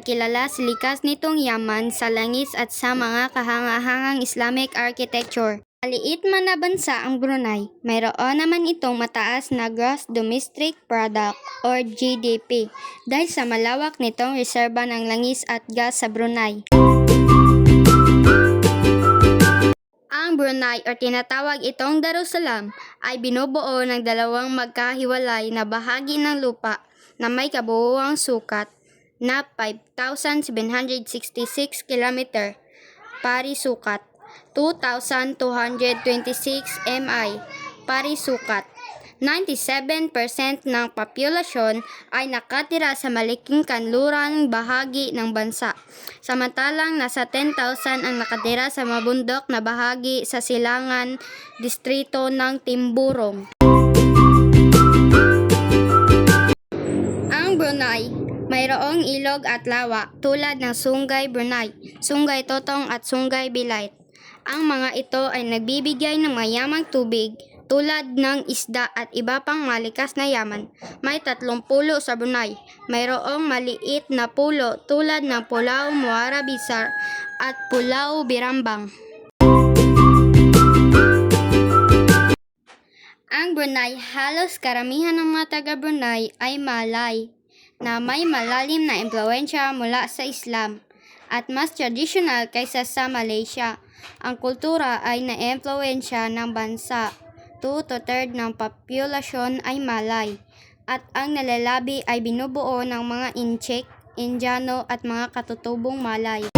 kilala sa likas nitong yaman sa langis at sa mga kahangahangang Islamic architecture. Maliit man na bansa ang Brunei, mayroon naman itong mataas na Gross Domestic Product or GDP dahil sa malawak nitong reserba ng langis at gas sa Brunei. Ang Brunei o tinatawag itong Darussalam ay binubuo ng dalawang magkahiwalay na bahagi ng lupa na may kabuuang sukat na 5,766 km parisukat, 2,226 mi parisukat. 97% ng populasyon ay nakatira sa malaking kanlurang bahagi ng bansa, samantalang nasa 10,000 ang nakatira sa mabundok na bahagi sa silangan distrito ng Timburong. Ang Brunei, mayroong ilog at lawa tulad ng Sungai Brunei, Sungai Totong at Sungai Bilait. Ang mga ito ay nagbibigay ng mayamang tubig tulad ng isda at iba pang malikas na yaman. May 3 pulo sa Brunei. Mayroong maliit na pulo tulad ng Pulau Muara Besar at Pulau Birambang. Ang Brunei, halos karamihan ng mga taga Brunei ay Malay na may malalim na impluwensya mula sa Islam at mas tradisyonal kaysa sa Malaysia. Ang kultura ay na-impluwensya ng bansa. 2/3 ng populasyon ay Malay at ang nalalabi ay binubuo ng mga Inchik, Indiano at mga katutubong Malay.